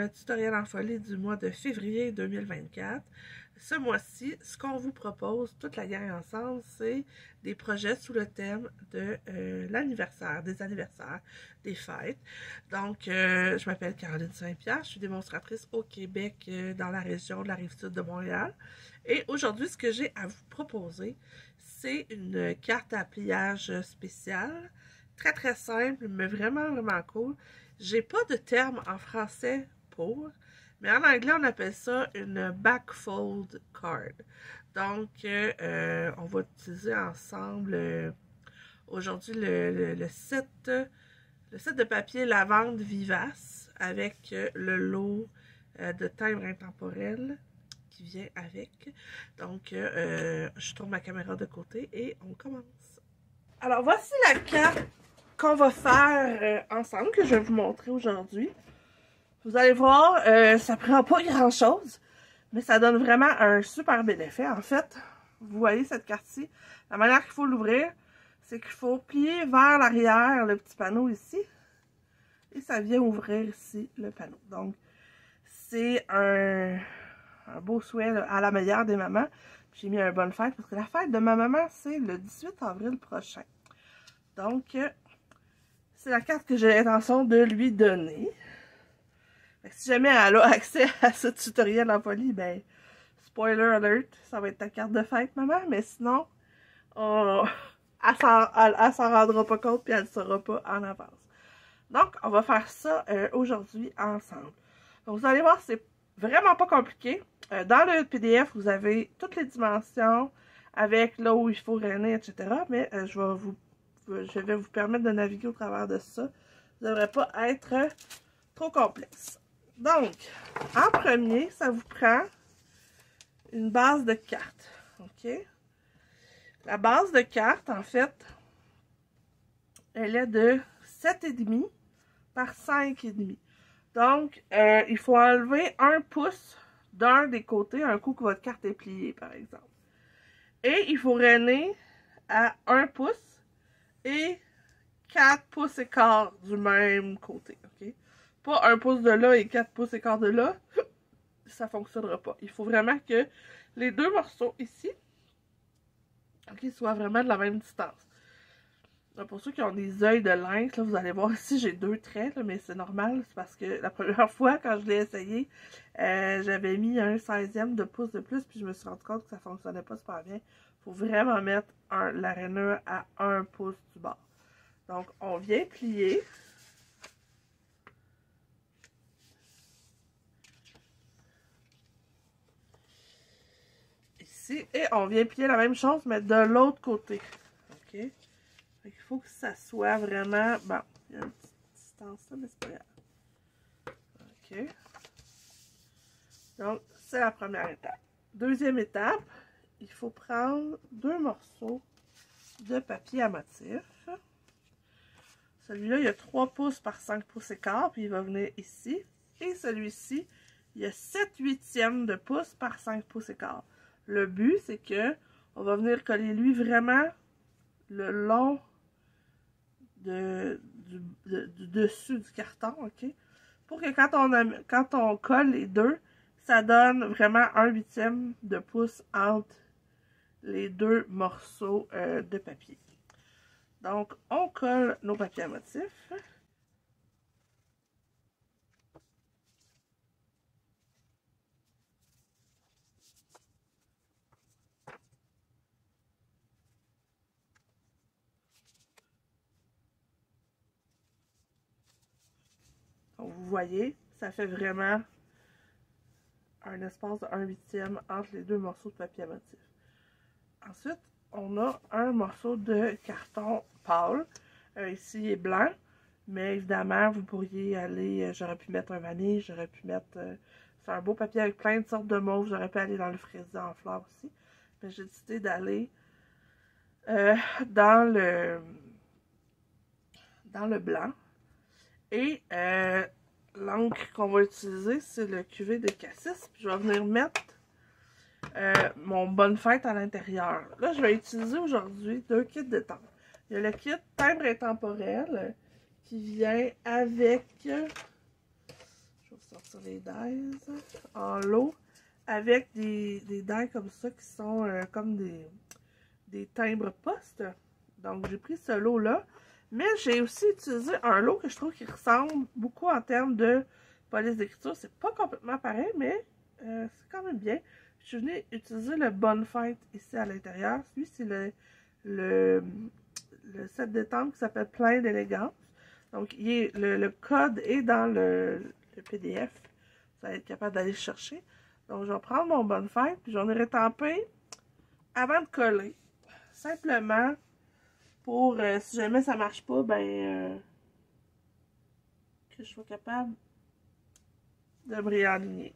tutoriel en folie du mois de février 2024. Ce mois-ci, ce qu'on vous propose, toute la gang ensemble, c'est des projets sous le thème de l'anniversaire, des anniversaires, des fêtes. Donc, je m'appelle Caroline Saint-Pierre, je suis démonstratrice au Québec dans la région de la Rive-Sud de Montréal. Et aujourd'hui, ce que j'ai à vous proposer, c'est une carte à pliage spéciale, très simple, mais vraiment cool. J'ai pas de terme en français pour, mais en anglais, on appelle ça une backfold card. Donc, on va utiliser ensemble aujourd'hui le set de papier Lavande Vivace avec le lot de timbre intemporel qui vient avec. Donc, je tourne ma caméra de côté et on commence. Alors, voici la carte qu'on va faire ensemble, que je vais vous montrer aujourd'hui. Vous allez voir, ça prend pas grand chose, mais ça donne vraiment un super bel effet. En fait, vous voyez cette carte-ci, la manière qu'il faut l'ouvrir, c'est qu'il faut plier vers l'arrière le petit panneau ici, et ça vient ouvrir ici le panneau. Donc, c'est un beau souhait là, à la meilleure des mamans. J'ai mis un bonne fête, parce que la fête de ma maman, c'est le 18 avril prochain. Donc, c'est la carte que j'ai l'intention de lui donner. Si jamais elle a accès à ce tutoriel en folie, ben, spoiler alert, ça va être ta carte de fête, maman. Mais sinon, elle s'en rendra pas compte puis elle ne saura pas en avance. Donc, on va faire ça aujourd'hui ensemble. Donc, vous allez voir, c'est vraiment pas compliqué. Dans le PDF, vous avez toutes les dimensions avec là où il faut rainer, etc. Mais je vais vous permettre de naviguer au travers de ça. Ça ne devrait pas être trop complexe. Donc, en premier, ça vous prend une base de carte. OK? La base de carte, en fait, elle est de 7,5 par 5,5. Donc, il faut enlever 1 pouce d'un des côtés, un coup que votre carte est pliée, par exemple. Et il faut rainer à 1 pouce et 4 pouces et quart du même côté. OK? Pas 1 pouce de là et 4 pouces et quart de là, ça ne fonctionnera pas. Il faut vraiment que les deux morceaux ici, okay, soient vraiment de la même distance. Donc pour ceux qui ont des œils de lynx, là, vous allez voir ici, j'ai 2 traits, là, mais c'est normal, c'est parce que la première fois, quand je l'ai essayé, j'avais mis un 16e de pouce de plus, puis je me suis rendu compte que ça ne fonctionnait pas super bien. Il faut vraiment mettre la rainure à 1 pouce du bord. Donc, on vient plier. Ici, et on vient plier la même chose, mais de l'autre côté. OK? Il faut que ça soit vraiment... Bon, il y a une petite distance là, mais c'est pas grave. OK? Donc, c'est la première étape. Deuxième étape, il faut prendre 2 morceaux de papier à motif. Celui-là, il y a 3 pouces par 5 pouces et quart, puis il va venir ici. Et celui-ci, il y a 7/8 de pouce par 5 pouces et quart. Le but, c'est que on va venir coller lui vraiment le long du dessus du carton, OK? Pour que quand on colle les deux, ça donne vraiment 1/8 de pouce entre les 2 morceaux de papier. Donc, on colle nos papiers à motif. Donc, vous voyez, ça fait vraiment un espace de 1/8 entre les 2 morceaux de papier à motif. Ensuite, on a un morceau de carton pâle. Ici, il est blanc, mais évidemment, vous pourriez aller... j'aurais pu mettre un vanille, j'aurais pu mettre... c'est un beau papier avec plein de sortes de mauve. J'aurais pu aller dans le fraisier en fleurs aussi. Mais j'ai décidé d'aller dans le blanc. Et l'encre qu'on va utiliser, c'est le cuvée de Cassis. Puis je vais venir mettre mon bonne fête à l'intérieur. Là, je vais utiliser aujourd'hui 2 kits de timbre. Il y a le kit timbre intemporel qui vient avec... Je vais vous sortir les dies en lot avec des dies comme ça qui sont comme des timbres postes. Donc j'ai pris ce lot-là. Mais j'ai aussi utilisé un lot que je trouve qui ressemble beaucoup en termes de police d'écriture. C'est pas complètement pareil, mais c'est quand même bien. Je suis venue utiliser le Bonfight ici à l'intérieur. Celui, c'est le set d'étampe qui s'appelle Plein d'élégance. Donc, le code est dans le PDF. Vous allez être capable d'aller le chercher. Donc, je vais prendre mon Bonfight, puis j'en ai rétampé avant de coller. Simplement pour, si jamais ça marche pas, ben, que je sois capable de me réaligner.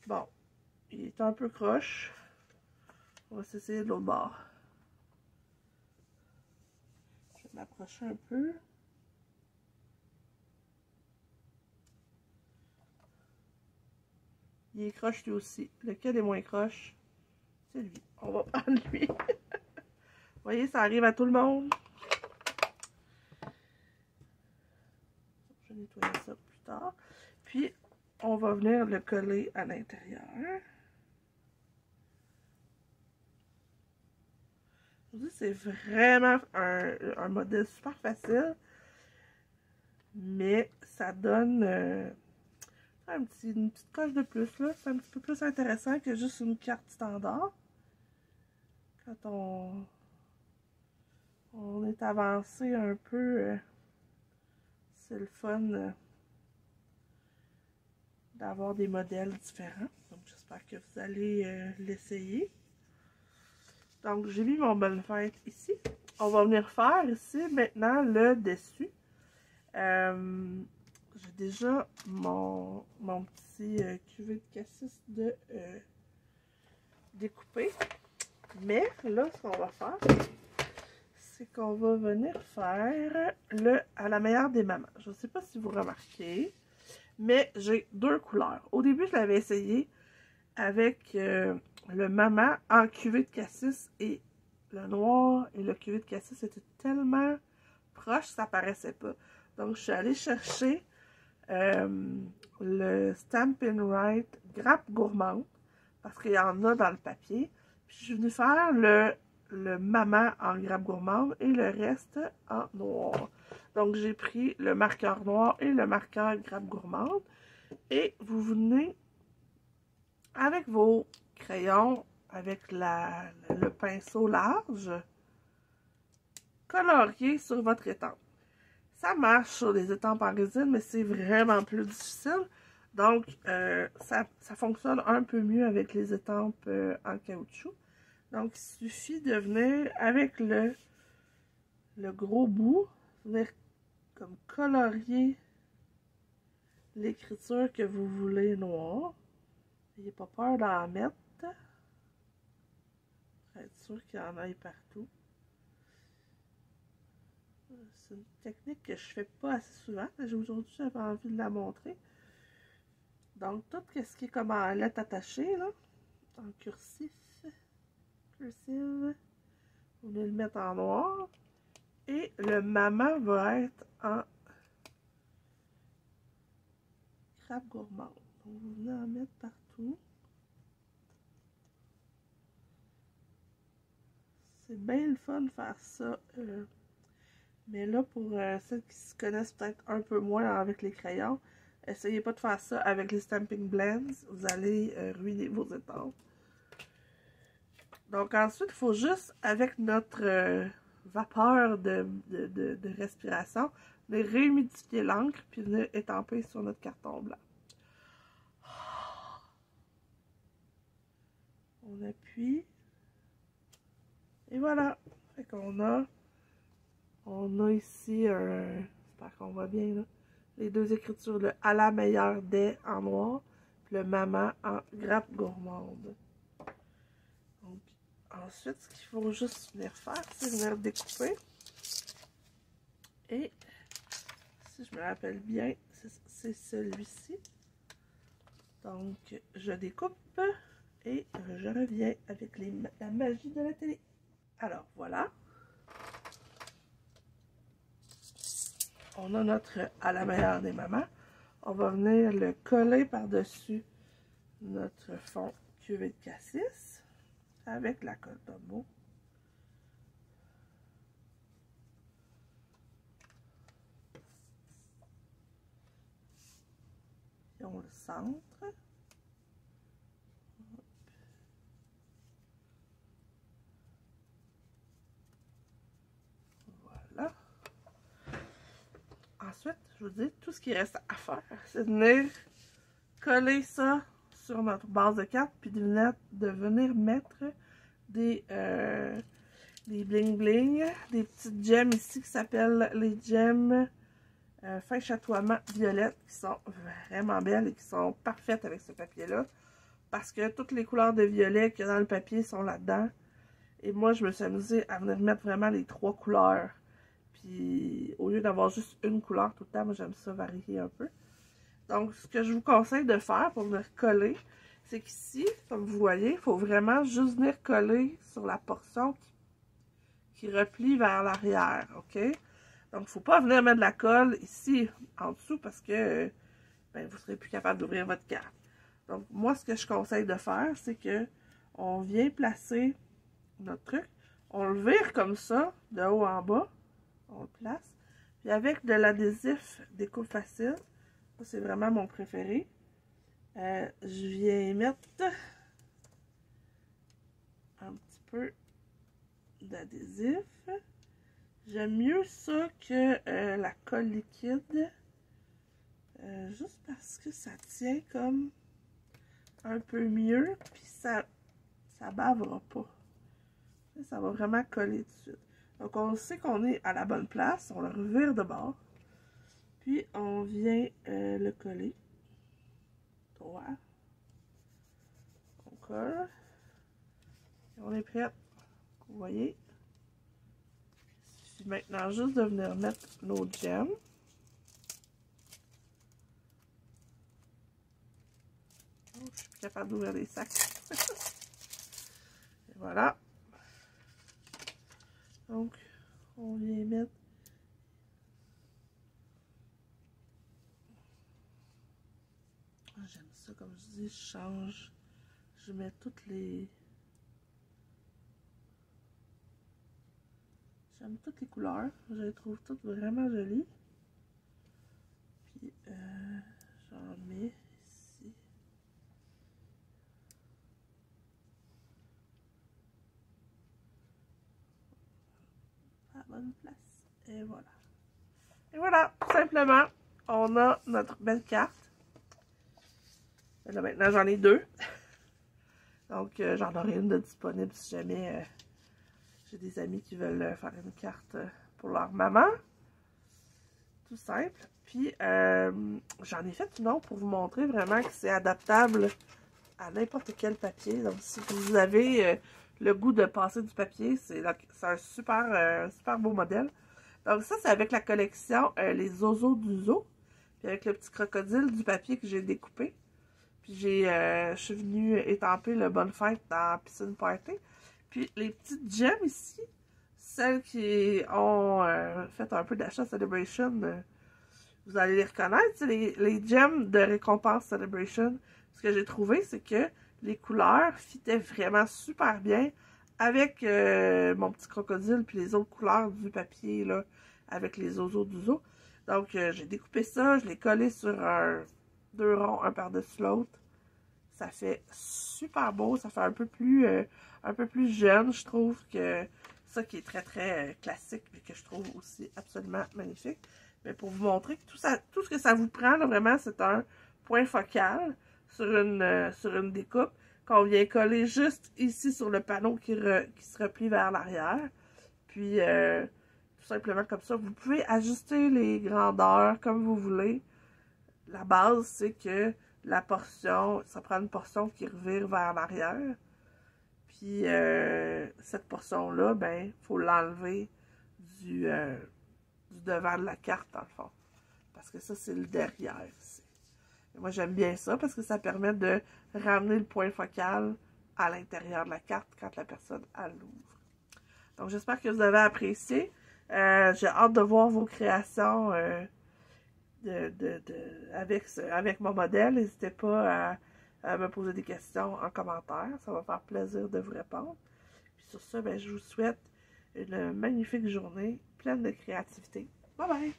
Bon, il est un peu croche. On va s'essayer de l'autre bord. Je vais m'approcher un peu. Il est croche lui aussi. Lequel est moins croche? C'est lui. On va prendre lui. Vous voyez, ça arrive à tout le monde. Je vais nettoyer ça plus tard. Puis, on va venir le coller à l'intérieur. Je vous dis, c'est vraiment un modèle super facile. Mais ça donne une petite coche de plus. C'est un petit peu plus intéressant que juste une carte standard. Quand on est avancé un peu, c'est le fun d'avoir des modèles différents. Donc j'espère que vous allez l'essayer. Donc j'ai mis mon Bonfight ici. On va venir faire ici maintenant le dessus. J'ai déjà mon petit cuvée de cassis de découpé. Mais là, ce qu'on va faire, c'est qu'on va venir faire le à la meilleure des mamans. Je ne sais pas si vous remarquez, mais j'ai deux couleurs. Au début, je l'avais essayé avec le maman en cuvée de cassis et le noir et le cuvée de cassis étaient tellement proches, ça paraissait pas. Donc, je suis allée chercher le Stampin' Right Grappe Gourmande parce qu'il y en a dans le papier. Puis, je suis venue faire le maman en grappe gourmande et le reste en noir. Donc, j'ai pris le marqueur noir et le marqueur grappe gourmande. Et vous venez avec vos crayons, avec le pinceau large, colorier sur votre étampe. Ça marche sur les étampes en résine, mais c'est vraiment plus difficile. Donc, ça fonctionne un peu mieux avec les étampes en caoutchouc. Donc, il suffit de venir avec le gros bout, venir comme colorier l'écriture que vous voulez noire. N'ayez pas peur d'en mettre. Pour être sûr qu'il y en ait partout. C'est une technique que je fais pas assez souvent, mais aujourd'hui j'avais envie de la montrer. Donc, tout ce qui est comme en lettres attachées, là, en cursive, vous venez le mettre en noir. Et le maman va être en grappe gourmande. Donc, vous venez en mettre partout. C'est bien le fun de faire ça. Mais là, pour celles qui se connaissent peut-être un peu moins avec les crayons, essayez pas de faire ça avec les Stampin' Blends. Vous allez ruiner vos étampes. Donc ensuite, il faut juste, avec notre vapeur de respiration, venir réhumidifier l'encre puis venir étamper sur notre carton blanc. On appuie. Et voilà. Fait qu'on a ici j'espère qu'on voit bien là, les deux écritures, le à la meilleure des en noir, puis le maman en grappe gourmande. Donc, ensuite, ce qu'il faut juste venir faire, c'est venir découper. Et, si je me rappelle bien, c'est celui-ci. Donc, je découpe et je reviens avec la magie de la télé. Alors, voilà. On a notre à la meilleure des mamans. on va venir le coller par-dessus notre fond cuvée de cassis avec la colle Tombow. Et on le centre. Voilà. Ensuite, je vous dis, tout ce qui reste à faire, c'est de venir coller ça sur notre base de carte, puis de venir mettre des bling bling, des petites gemmes ici qui s'appellent les gemmes fin chatoiement violette, qui sont vraiment belles et qui sont parfaites avec ce papier-là, parce que toutes les couleurs de violet qu'il y a dans le papier sont là-dedans. Et moi, je me suis amusée à venir mettre vraiment les 3 couleurs. Puis, au lieu d'avoir juste une couleur tout le temps, moi, j'aime ça varier un peu. Donc, ce que je vous conseille de faire pour venir coller, c'est qu'ici, comme vous voyez, il faut vraiment juste venir coller sur la portion qui replie vers l'arrière, OK? Donc, il ne faut pas venir mettre de la colle ici, en dessous, parce que ben, vous ne serez plus capable d'ouvrir votre carte. Donc, moi, ce que je conseille de faire, c'est que on vient placer notre truc, on le vire comme ça, de haut en bas, on le place, puis avec de l'adhésif découpe facile, ça c'est vraiment mon préféré, je viens mettre un petit peu d'adhésif. J'aime mieux ça que la colle liquide, juste parce que ça tient comme un peu mieux, puis ça bavera pas. Ça va vraiment coller tout de suite. Donc, on sait qu'on est à la bonne place. On le revire de bord. Puis, on vient le coller. Droit. On colle. Et on est prêt. Vous voyez. Il suffit maintenant juste de venir mettre nos gemmes. Oh, je suis plus capable d'ouvrir les sacs. Et voilà. Donc, on vient mettre j'aime ça, comme je dis, je change. Je mets toutes les... J'aime toutes les couleurs. Je les trouve toutes vraiment jolies. Puis, j'en mets ici. À la bonne place. Et voilà. Et voilà, tout simplement, on a notre belle carte. Et là, maintenant, j'en ai 2. Donc, j'en aurai une de disponible si jamais j'ai des amis qui veulent faire une carte pour leur maman. Tout simple. Puis, j'en ai fait une autre pour vous montrer vraiment que c'est adaptable à n'importe quel papier. Donc, si vous avez le goût de passer du papier, c'est un super beau modèle. Donc, ça, c'est avec la collection Les Oiseaux du Zoo. Puis, avec le petit crocodile du papier que j'ai découpé. Puis, je suis venue étamper le Bonne Fête dans Piscine Party. Puis, les petites gemmes ici, celles qui ont fait un peu d'achat Celebration, vous allez les reconnaître. C'est les gemmes de récompense Celebration. Ce que j'ai trouvé, c'est que les couleurs fitaient vraiment super bien avec mon petit crocodile puis les autres couleurs du papier là, avec les oiseaux du zoo. Donc, j'ai découpé ça, je l'ai collé sur 2 ronds, un par-dessus l'autre. Ça fait super beau, ça fait un peu plus jeune, je trouve, que ça qui est très classique, mais que je trouve aussi absolument magnifique. Mais pour vous montrer que tout ce que ça vous prend, là, vraiment, c'est un point focal sur une découpe qu'on vient coller juste ici sur le panneau qui se replie vers l'arrière. Puis, tout simplement comme ça, vous pouvez ajuster les grandeurs comme vous voulez. La base, c'est que la portion, ça prend une portion qui revire vers l'arrière. Puis, cette portion-là, ben, il faut l'enlever du devant de la carte, dans le fond. Parce que ça, c'est le derrière ici. Et moi, j'aime bien ça parce que ça permet de ramener le point focal à l'intérieur de la carte quand la personne l'ouvre. Donc, j'espère que vous avez apprécié. J'ai hâte de voir vos créations avec mon modèle. N'hésitez pas à me poser des questions en commentaire. Ça va faire plaisir de vous répondre. Puis sur ça, ben, je vous souhaite une magnifique journée pleine de créativité. Bye bye!